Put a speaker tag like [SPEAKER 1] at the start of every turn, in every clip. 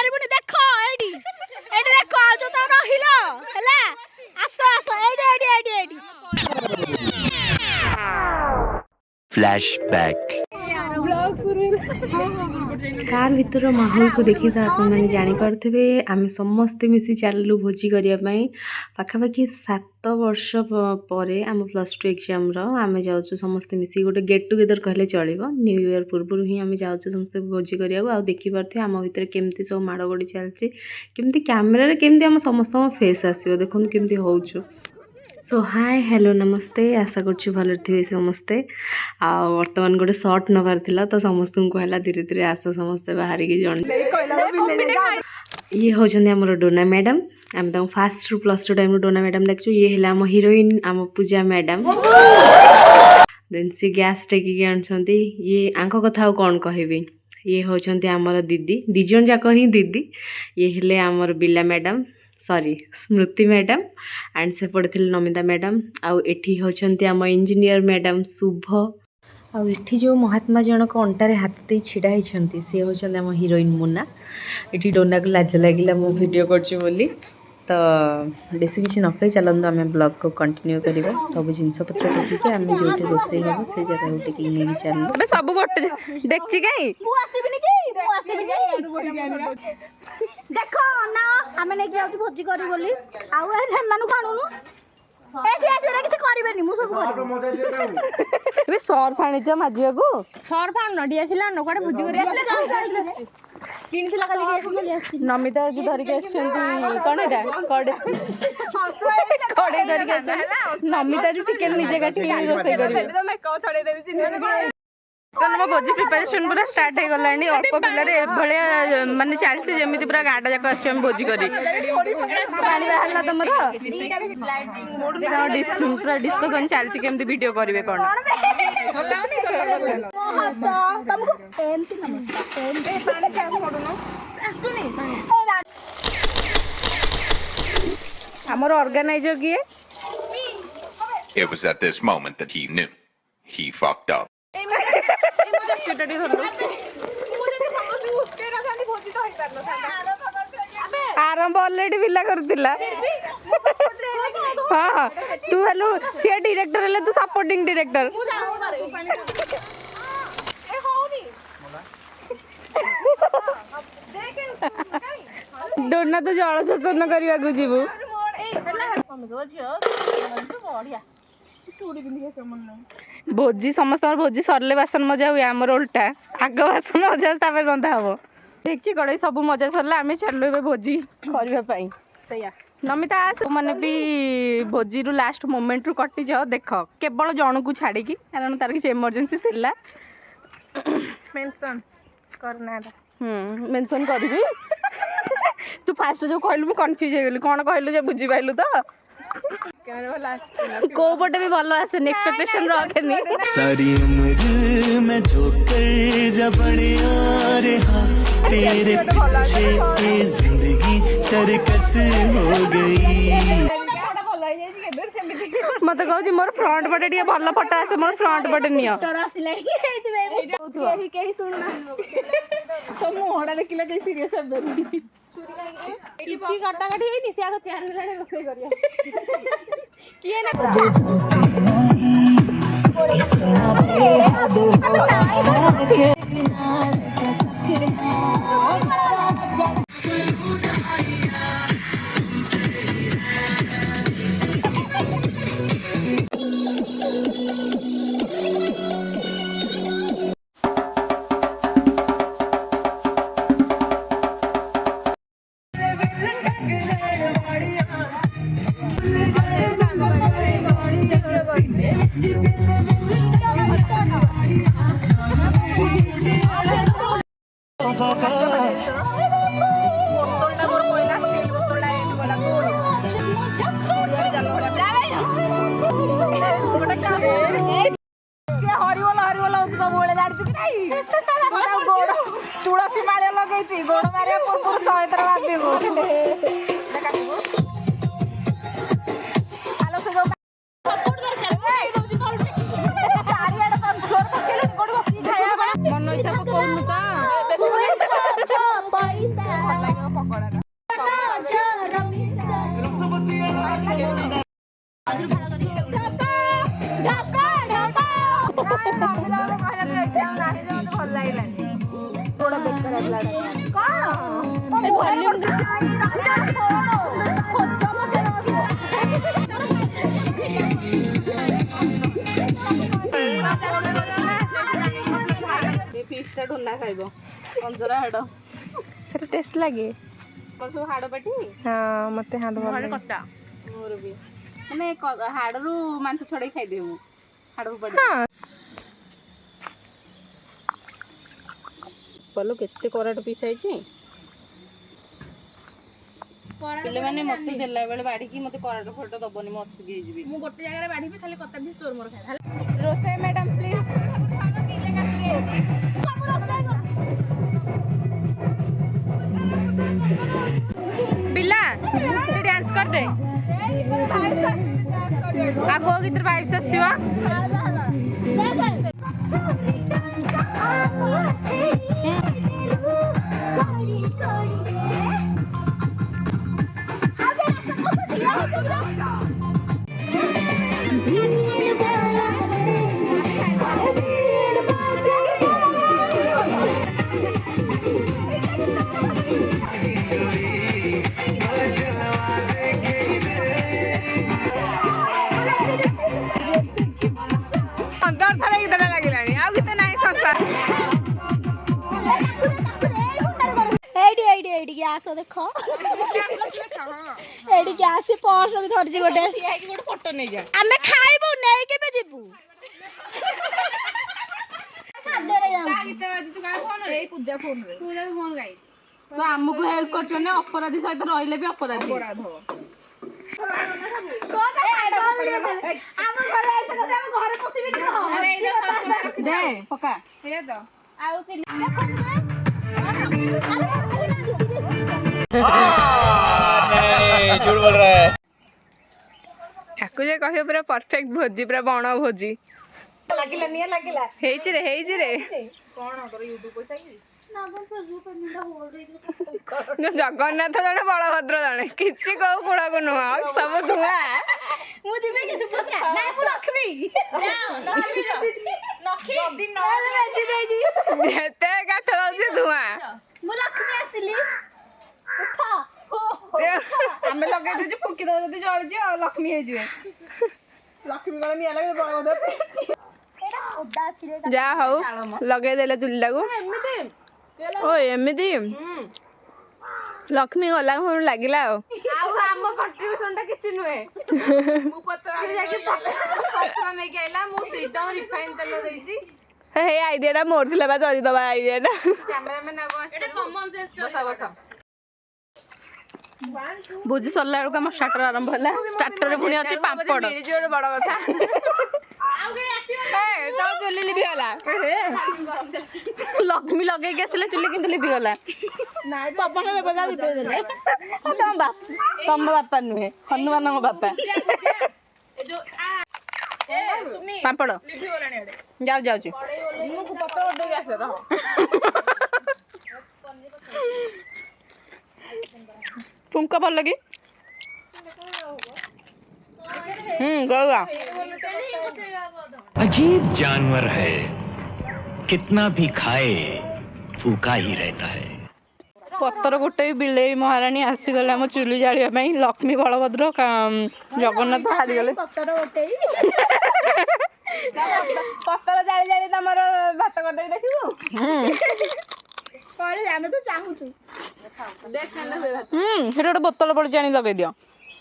[SPEAKER 1] पारिबुनी देखो AD AD देखो आ जो त रहिलो हला आसो आसो एडी एडी एडी
[SPEAKER 2] फ्लैशबैक
[SPEAKER 3] कार भीतर माहौल को देखी तो आप मैंने जानीपे आम समस्ते मिसी चलू भोजी करने पाखापाखि 7 वर्ष पर आम +2 एग्जाम आम जाऊँ समस्ते मिसी गोटे गेट टुगेदर कहले चलो न्यू ईयर पूर्व ही आम जाऊँ समस्ते भोजी करने देखिपे आम भितर केमती सब माड़ गोड़ी चलती केमती कैमेरा केमती आम समस्त फेस आसो देखो केमती हो सो हाय हेलो नमस्ते आशा करूँ भल थे समस्ते वर्तमान गोटे सर्ट नबार था तो समस्त को कहला धीरे धीरे आस समस्ते बाहर की जन ये होचंदी हमर डोना मैडम आम तक फास्ट रु +2 टाइम डोना मैडम देखु ये है आम हीरोइन आम पूजा मैडम देन सी गैस टेकिक आनी ये आंख कथा कौन कहबी ये होचंदी आमर दीदी दिजन जाक ही दीदी ये हेले आमर बिला madam sorry Smriti madam and से पड़े नमिता मैडम आउ एठी होचंती आम इंजीनियर मैडम शुभ आउ एठी जो महात्मा जनक अंटारे हाथ दे छिड़ा होती सी होचंती आम हीरोइन मुना एठी डोना को लाज लगिला मो वीडियो करछि बोली तो बेसी किसी न कही चलते आम ब्लॉग को कंटिन्यू करवा सब जिनस पत्र टेकिक आम जो रोसे हम से जगह को टेकिक नहीं चल
[SPEAKER 1] सब गोटे देखछि काई मु आसीबिनी कि मु आसीबिनी देखो ना आमे नै जाउ भोजी करी बोली आउ हेमानु कानुनु एठी आसे किछ करिबेनी मु सब करिबे बे सर फाणिज माजिया को सर फाण नडी आसिला न कोडे भोजी करी आसिला किन थिला खाली नमिता जी धरि के आछंती कोन एटा कोडे कोडे धरि के आछन नमिता जी चिकन निजे काटी रोसे करिबे तो मैं को छडे देबी चिन्ह कौन मो भोजी प्रिपरेशन पूरा स्टार्ट हो गलानी अल्प पिल्लारे भाया माने चलछि जेमिति पूरा गाडा जाक आछी हम भोजी करी पानी बाहरला तमर पूरा डिस्कशन चलछि केमति वीडियो करिवे कोन तुमको एमति नमस्ते पानी क्या मोडनो आसुनी हमर ऑर्गेनाइजर किए
[SPEAKER 2] It was at this moment that he knew he fucked up.
[SPEAKER 1] आरंभ ऑलरेडी विला करतिला हां तू हेलो सी डायरेक्टर हेले तू सपोर्टिंग डायरेक्टर डोना तो जल सेचन करने को जीवु भोजी समस्त भोजी सरले बासन मजा हुए आमर उल्टा आग बासन मजा रंधा हम देखी कड़े सब मजा सरला आम चलु ए भोजी करने नमिता मैंने भी भोजी रु लास्ट मोमेंट रु कटि जाओ देख केवल जन को छाड़ी कारण तार किसी इमरजेंसी थिला मेंशन करना मेंशन करी तू फास्ट जो कहलु मु कंफ्यूज हो गली कौन कहलु जे बुझी पाइलु तो को पटे भी भलो आसे एक्सपेक्टेशन रखेनी
[SPEAKER 4] सारी उम्र मैं जो कर जबड़े आ रहा तेरे पीछे ये जिंदगी सर्कस हो गई
[SPEAKER 1] मत कहू मोर फ्रंट पटे टिके भल फटो आसे मोर फ्रंट पटे नियो केही सुनुना तो मुहडा देखिला के सीरियस हेबेनी किछि कटा कटी हेनी से आगो चैन लाने रोसे करिया किए
[SPEAKER 3] ଫିସ୍ଟା ଢୁନା ଖାଇବ ପଞ୍ଜରା ହାଡ଼
[SPEAKER 5] ସେଟା ଟେଷ୍ଟ ଲାଗେ।
[SPEAKER 3] ସବୁ ହାଡ଼ ପାଟି
[SPEAKER 5] ହଁ ମତେ ହାଡ଼ ଭଲ ଲାଗେ।
[SPEAKER 3] କଟା ମୋର ବି ମାନେ ହାଡ଼ରୁ ମାଂସ ଛଡ଼େଇ ଖାଇଦିଏ ମୁଁ ହାଡ଼କୁ ପଡ଼ି ପଲୁ କେତେ କରାଟ ପିସ୍ ହେଇଛି। ପିଲାମାନେ ମତେ ଦେଲା ବେଳେ ବାଢିକି ମତେ କରାଟ ଫଟ ଦବନି ମୁଁ ଅସୁଖୀ ହେଇଯିବି। ମୁଁ ଗୋଟେ ଜାଗାରେ ବାଢିବି ଖାଲି କତା ବି ତୋର ମୋର ଖାଇବା। ରୋଷେଇ ମ୍ୟାଡାମ ପ୍ଲିଜ। ପିଲା ତୁ ଡ୍ୟାନ୍ସ କର ଦେ। ଆଉ କୋଉ ଗୀତରେ ଭାଇବ୍ସ ଆସିବ?
[SPEAKER 1] ଗ୍ୟାସ ଦେଖ ଏଇଠି ଗ୍ୟାସ ପର୍ସ ବି ଧରିଛି ଗୋଟେ
[SPEAKER 3] ଫଟୋ ନେଇଯା।
[SPEAKER 1] ଆମେ ଖାଇବୁ ନେଇକି ବି ଯିବୁ।
[SPEAKER 3] ତ ଆମକୁ ହେଲ୍ପ କରୁଛ ନା ଅପରାଧୀ ସହିତ ରହିଲେ ବି ଅପରାଧୀ। ଦେ ପକା ଆଉ
[SPEAKER 4] झूठ बोल रहा है।
[SPEAKER 5] ତାକୁ ଯେ କହିବ ପୁରା ପରଫେକ୍ଟ ଭୋଜି ପୁରା ବଣ ଭୋଜି।
[SPEAKER 3] ଲାଗିଲା ନିଆଁ ଲାଗିଲା।
[SPEAKER 5] ହେଇଛି ରେ ହେଇଛି ରେ।
[SPEAKER 3] କଣ କର ୟୁଟ୍ୟୁବ ପଇସା କି?
[SPEAKER 5] ଜଗନ୍ନାଥ ଜଣେ ବଳଭଦ୍ର ଜଣେ କିଛି କୋଉ କୁଳକୁ ନୁହଁ ସବୁ ଧୂଆଁ।
[SPEAKER 1] ମୁଁ ଯିବି କି ସୁଭଦ୍ରା? ନାଇଁ ମୁଁ ଲକ୍ଷ୍ମୀ।
[SPEAKER 5] ଯେତେ କାଠ ଦଉଛି ଧୂଆଁ।
[SPEAKER 1] ମୁଁ ଲକ୍ଷ୍ମୀ ଆସିଲି। ଉଠ।
[SPEAKER 3] ଆମେ ଲଗେଇ ଦଉଛୁ ଫୁକି ଦଉ ଯଦି ଜଳିଯିବ ଆଉ ଲକ୍ଷ୍ମୀ ହେଇଯିବେ। ଲକ୍ଷ୍ମୀ କଣ ନିଆଁ ଲାଗେ ବଳଭଦ୍ର।
[SPEAKER 5] ଯାହା ହଉ ଲଗେଇଦେଲେ ଚୁଲିଟାକୁ। ଓ ଏମିତି ଲକ୍ଷ୍ମୀ ଗଲା ଘରୁ ଲାଗିଲା ଆଉ
[SPEAKER 3] ଆମ କଣ୍ଟ୍ରିବ୍ୟୁସନ ଟା କିଛି ନୁହେଁ। ମୁଁ ପତ୍ର ନେଇକି ଆଇଲା ମୁଁ ଫ୍ରିଡମ ରିଫାଇନ ତେଲ ଦେଇଛି।
[SPEAKER 5] ହେଇ ଆଇଡିଆଟା ମୋର ଥିଲା ବା ଚରିଦବା ଆଇଡିଆଟା।
[SPEAKER 3] କ୍ୟାମେରାମ୍ୟାନ ଆଉ ଏଟା କମନ ସେନ୍ସ ବସା ବସା।
[SPEAKER 5] ଭୋଜି ସରିଲା ବେଳକୁ ଆମ ଷ୍ଟାର୍ଟର ଆରମ୍ଭ ହେଲା। ଷ୍ଟାର୍ଟରରେ ପୁଣି ଅଛି ପାମ୍ପଡ଼।
[SPEAKER 3] ବଡ କଥା।
[SPEAKER 5] ତମ ଚୁଲି ଲିଭିଗଲା। ଲକ୍ଷ୍ମୀ ଲଗେଇକି ଆସିଲେ ଚୁଲି କିନ୍ତୁ ଲିଭିଗଲା।
[SPEAKER 1] ପବନ ଦେବତା ଲିପେଇଦେଲେ।
[SPEAKER 5] ତମ ବାପା ନୁହେଁ ହନୁମାନଙ୍କ ବାପା। ପାମ୍ପଡ଼ ଯାଉଛି तुमको ଭଲ ଲାଗେ? गौआ
[SPEAKER 6] अजीब जानवर है, कितना भी खाए फूका ही रहता है।
[SPEAKER 5] पत्तर गोटे बिलेई महाराणी आसीगले आम चुली जालिया ପାଇଁ। लक्ष्मी बलभद्र जगन्नाथ हारिगले।
[SPEAKER 1] ପତର ଗୋଟେ
[SPEAKER 3] ପତର ଜାଳି ଜାଳି ତମର ଭାତ କରିଦେବି ଦେଖିବୁ।
[SPEAKER 1] କହିଲେ ଆମେ ତ ଚାହୁଁଛୁ।
[SPEAKER 5] ସେଟା ଗୋଟେ ବୋତଲ ପଡ଼ିଛି ଆଣି ଲଗେଇ ଦିଅ।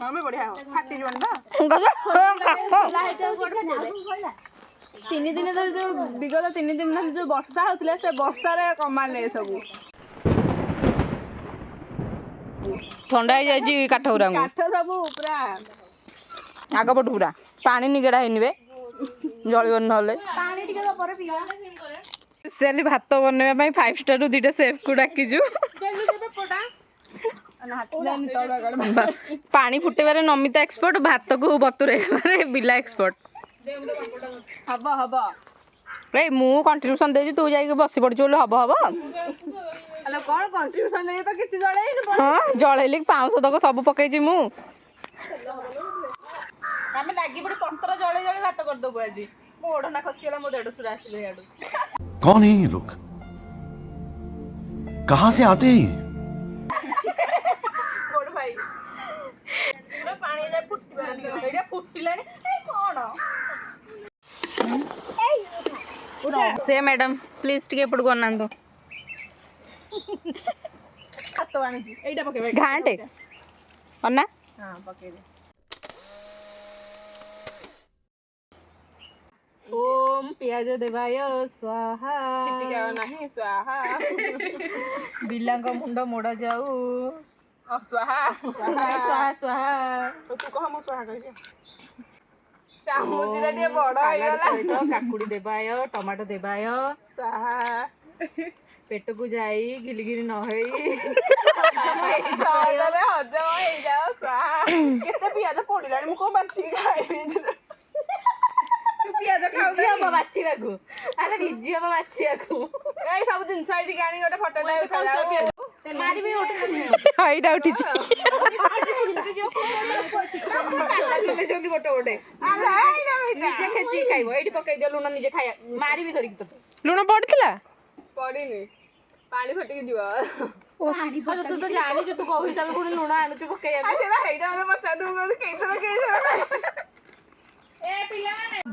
[SPEAKER 3] ହଁ ବି ବଢିଆ ହବ ଫାଟିଯିବନି ତ।
[SPEAKER 1] 3 ଦିନ ଧରି ଯୋଉ ବିଗତ 3 ଦିନ ଧରି ଯୋଉ ବର୍ଷା ହଉଥିଲା ସେ ବର୍ଷାରେ କମାଲେ ସବୁ।
[SPEAKER 5] ଥଣ୍ଡା ହେଇଯାଇଛି କାଠ ଗୁରାଙ୍କୁ।
[SPEAKER 3] କାଠ ସବୁ ପୁରା
[SPEAKER 5] ଆଗ ପଟୁ ପୁରା ପାଣି ନିଗେଡ଼ା ହେଇନିବେ ଜଳିବନି ନହେଲେ।
[SPEAKER 1] ପାଣି ଟିକେ ପରେ ପିଇବା।
[SPEAKER 5] ସ୍ପେଶାଲି ଭାତ ବନେଇବା ପାଇଁ 5 ଷ୍ଟାରରୁ 2ଟା ସେଫ୍କୁ ଡାକିଛୁ। ପାଣି ଫୁଟେଇବାରେ ନମିତା ଏକ୍ସପର୍ଟ, ଭାତକୁ ବତୁରେଇବାରେ ବିଲା ଏକ୍ସପର୍ଟ।
[SPEAKER 3] ହବ ହବ
[SPEAKER 5] ଏଇ ମୁଁ କଣ୍ଟ୍ରିବ୍ୟୁସନ୍ ଦେଇଛି ତୁ ଯାଇକି ବସି ପଡ଼ିଛୁ ବୋଲି ହବ
[SPEAKER 3] ହେଲେ କ'ଣ କଣ୍ଟ୍ରିବ୍ୟୁସନ୍ ଦେଇ ତ କିଛି ଜଳେଇନି।
[SPEAKER 5] ହଁ ଜଳେଇଲି ପାଉଁଶ ତକ ସବୁ ପକେଇଛି ମୁଁ।
[SPEAKER 3] ଆମେ ଲାଗି ପଡ଼ି ପତ୍ର ଜଳେଇ ଜଳେଇ ଭାତ କରିଦେବୁ ଆଜି। ମୋ ଓଢ଼ଣା ଖସିଗଲା ମୋ ଦେଢ଼ଶୁର ଆସିଲେ ଇଆଡ଼ୁ।
[SPEAKER 4] कौन है ये लोग? कहाँ से आते हैं ये?
[SPEAKER 3] ବଡ଼ ଭାଇ ପୁରା ପାଣି ଯାଇ ଫୁଟିଲାଣି ଏଇଟା ଫୁଟିଲାଣି କ'ଣ
[SPEAKER 5] ସେ ମ୍ୟାଡ଼ାମ୍ ପ୍ଲିଜ୍ ଟିକେ ଏପଟକୁ ଅନାନ୍ତୁ।
[SPEAKER 3] ହାତ ଆଣିଛି ଏଇଟା ପକେଇବେ
[SPEAKER 5] ଘାଣ୍ଟେ ଅନା
[SPEAKER 3] ହଁ ପକେଇଦେ।
[SPEAKER 5] ଓମ୍ ପିଆଜ ଦେବାୟ ସ୍ୱାହା
[SPEAKER 3] ଚିଟିକା ନାହିଁ ସ୍ୱାହା
[SPEAKER 5] ବିଲାଙ୍କ ମୁଣ୍ଡ ମୋଡ଼ା ଯାଉ
[SPEAKER 3] ସ୍ୱାହା
[SPEAKER 5] ସ୍ୱାହା ସ୍ୱାହା।
[SPEAKER 3] ତୁ କହ ମୁଁ ସ୍ୱାହା କହିବି। ଚାମୁଚିଟା ଟିକେ ବଡ଼ ହେଇଗଲା।
[SPEAKER 5] ସହିତ କାକୁଡ଼ି ଦେବାୟ ଟମାଟୋ ଦେବାୟ
[SPEAKER 3] ସ୍ୱାହା
[SPEAKER 5] ପେଟକୁ ଯାଇ ଘିଲି ଘିଲି ନ ହେଇ
[SPEAKER 3] ସହଜରେ ହଜମ ହେଇଯାଉ ସ୍ୱାହା। କେତେ ପିଆଜ ପଡ଼ିଲାଣି ମୁଁ କ'ଣ ବାଛିକି ଖାଇବି। ପିଆଜ
[SPEAKER 5] ଭିଜି ହବ ବାଛିବାକୁ ଆରେ ଭିଜି ହବ ବାଛିବାକୁ।
[SPEAKER 3] ଏଇ ସବୁ ଜିନିଷ ଏଇଠିକି ଆଣି ଗୋଟେ ଫଟୋ
[SPEAKER 5] ମାରିବି ଗୋଟେ ଏଇଟା ଉଠିଛି ଚଲେଇଛନ୍ତି ଗୋଟେ ଗୋଟେ ନିଜେ ଖେଚିକି ଖାଇବ। ଏଇଠି ପକେଇ ଦିଅ ଲୁଣ ନିଜେ ଖାଇବା ମାରିବି ଧରିକି ତତେ। ଲୁଣ ପଡ଼ିଥିଲା
[SPEAKER 3] ପଡ଼ିନି ପାଣି ଫଟିକି ଯିବ।
[SPEAKER 5] ତୁ ତ ଜାଣିଛୁ ତୁ କୋଉ ହିସାବରେ ପୁଣି ଲୁଣ ଆଣୁଛୁ ପକେଇବା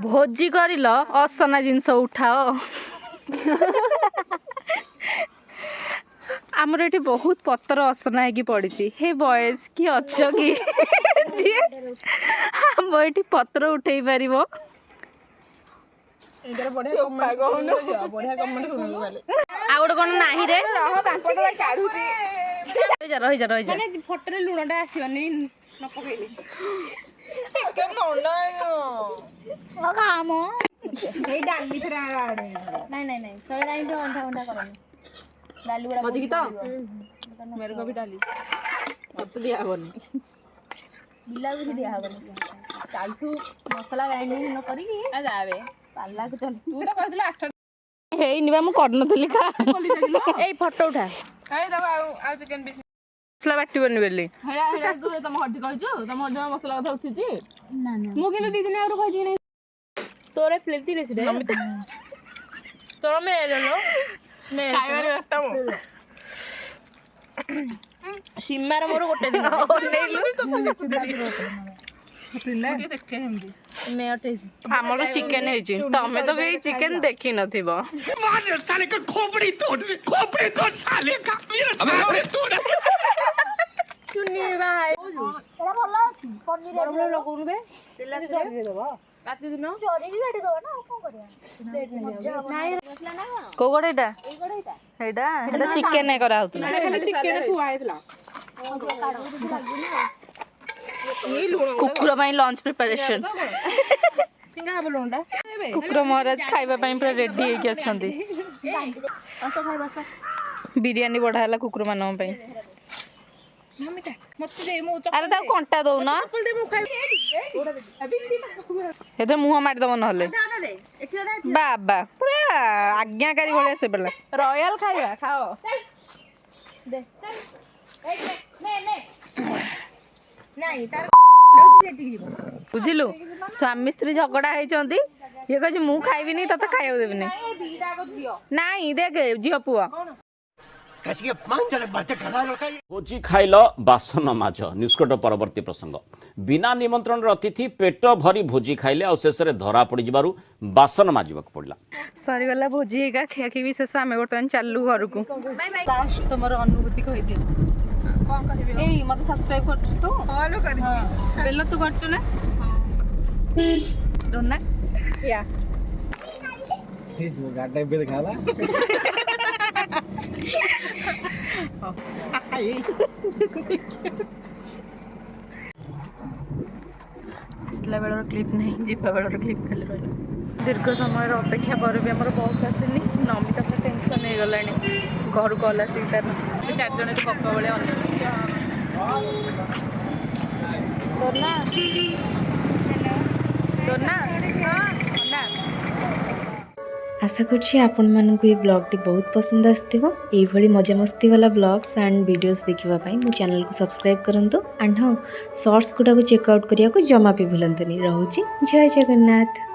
[SPEAKER 5] ଭୋଜି କରିଲ ଅସନା ଜିନିଷ ଉଠାଅ। ଆମର ଏଠି ବହୁତ ପତ୍ର ଅସନା ହେଇକି ପଡ଼ିଛି। ହେ ବଏସ୍ କି ଅଛ କି ଯିଏ ଆମ ଏଠି ପତ୍ର ଉଠେଇ ପାରିବ। ଆଉ ଗୋଟେ କ'ଣ ନାହିଁ ରେ ରହିଯା ରହିଯା
[SPEAKER 3] ଫଟୋରେ ଲୁଣଟା ଆସିବନି ନ ପକେଇଲେ।
[SPEAKER 1] ଏଇ ଡାଲି ଫେରେ ନାଇଁ ନାଇଁ ନାଇଁ ଶହେ ନାଇଁ ତ ଅଣ୍ଟା ଅଣ୍ଟା କରନି ଡାଲି ଗୁଡ଼ା
[SPEAKER 5] ମଜିକି ତ ମେରକ ବି ଡାଲି ମତେ ଦିଆହବନି
[SPEAKER 1] ବିଲାକୁ କିଛି ଦିଆହବନି। କାଲିଠୁ ମସଲା ଗ୍ରାଇଣ୍ଡିଙ୍ଗ ନ କରିକି
[SPEAKER 5] ଯାବେ
[SPEAKER 1] ପାଲାକୁ ଚଲ।
[SPEAKER 5] ତୁ ତ କହିଥିଲୁ 8 ହେଇନି ବା ମୁଁ କରିନଥିଲି ଖା। ଏଇ ଫଟୋ ଉଠା
[SPEAKER 3] ଆଉ ଚିକେନ ପିସ୍
[SPEAKER 5] ମସଲା ବାଟିବନି ବୋଲି
[SPEAKER 3] ତୁ ତମ ହଟି କହିଛୁ ତମ ହଟି ମସଲା କଥା ଉଠିଛି।
[SPEAKER 1] ନା ନା
[SPEAKER 3] ମୁଁ କିନ୍ତୁ 2 ଦିନ ଆଗରୁ କହିଛି ନାଇଁ
[SPEAKER 5] ତୋର ଫ୍ଲେଟି ରେସିଡେ
[SPEAKER 3] ତୋର ମେଲ ଖାଇବାରେ ବ୍ୟସ୍ତ ମୁଁ
[SPEAKER 5] ସୀମାର ମୋର ଗୋଟେ ଦିନ ଆମର ଚିକେନ ହେଇଛି ତମେ ତ କେହି ଚିକେନ ଦେଖି ନଥିବ।
[SPEAKER 1] ଏଟା ଭଲ ଅଛି ପନିର
[SPEAKER 5] ଲଗଉନୁ ବେ
[SPEAKER 3] ରାତି ଦିନ
[SPEAKER 1] ଜରିକି କାଟି ଦବା ନା ଆଉ କ'ଣ କରିବା।
[SPEAKER 5] କୋଉ ଗୋଡେ ଏଇଟା
[SPEAKER 1] ଏଇ କଡ଼େଇଟା
[SPEAKER 5] ହେଇଟା ହେଟା ଚିକେନ କରାହଉଥିଲା।
[SPEAKER 3] ଚିକେନ ଥୁଆ ହେଇଥିଲା।
[SPEAKER 5] କୁକୁର ପାଇଁ ଲଞ୍ଚ ପ୍ରିପାରେସନ। କୁକୁର ମହାରାଜ ଖାଇବା ପାଇଁ ପୁରା ରେଡି ହେଇକି ଅଛନ୍ତି। ବିରିୟାନୀ ବଢା ହେଲା କୁକୁର ମାନଙ୍କ ପାଇଁ। ଆରେ ତାକୁ କଣ୍ଟା ଦଉନ ଏତେ ମୁହଁ ମାରିଦବ ନହେଲେ ବାବା ପୁରା ଆଜ୍ଞାକାରୀ ଭଳିଆ ସେ ପିଲା।
[SPEAKER 3] ରୟାଲ ଖାଇବା ଖାଅ।
[SPEAKER 5] ବୁଝିଲୁ ସ୍ୱାମୀ ସ୍ତ୍ରୀ ଝଗଡା ହେଇଛନ୍ତି। ଇଏ କହୁଛି ମୁଁ ଖାଇବିନି ତତେ ଖାଇବାକୁ ଦେବିନି। ନାଇଁ ଦେଖେ ଝିଅ ପୁଅ
[SPEAKER 7] ଭୋଜି ଖାଇଲ ବାସନ ମାଜ ନିଷ୍କଟ ପରବର୍ତ୍ତୀ ପ୍ରସଙ୍ଗ। ବିନା ନିମନ୍ତ୍ରଣର ଅତିଥି ପେଟ ଭରି ଭୋଜି ଖାଇଲେ ଆଉ ଶେଷରେ ଧରା ପଡ଼ିଯିବାରୁ ବାସନ ମାଜିବାକୁ ପଡ଼ିଲା।
[SPEAKER 5] ସରିଗଲା ଭୋଜି ହେଇକା ଖିଆଖି ବି ଶେଷ। ଆମେ ବର୍ତ୍ତମାନ ଚାଲୁ ଘରକୁ। ତମର ଅନୁଭୂତି କହିଦିଅ। ଏଇ ମତେ ସବସ୍କ୍ରାଇବ କରୁଛୁ ତୁ? ବେଲ ତୁ କରୁଛୁ ନା? ଡୋନା ୟା ଆସିଲା ବେଳର କ୍ଲିପ୍ ନାହିଁ ଯିବା ବେଳର କ୍ଲିପ୍ ଖାଲି ରହିଲା। ଦୀର୍ଘ ସମୟର ଅପେକ୍ଷା ପରେ ବି ଆମର ବସ୍ ଆସିନି। ନମିତା ପୁରା ଟେନସନ୍ ହେଇଗଲାଣି। ଘରୁ କଲ୍ ଆସିକି ତାର 4 ଜଣ ପక్క ଭଳିଆ ଅନେକ
[SPEAKER 3] आशा करछि आपण मानकु ये ब्लॉग टी बहुत पसंद आस्थिबो एभली मजा मस्ती वाला ब्लॉग्स एंड वीडियोस देखिबा पई मो चैनल को सब्सक्राइब करंतु एंड हां शॉर्ट्स गुडा को चेक आउट करिया को जमा भी भूलंतनी रहउछि जय जगन्नाथ।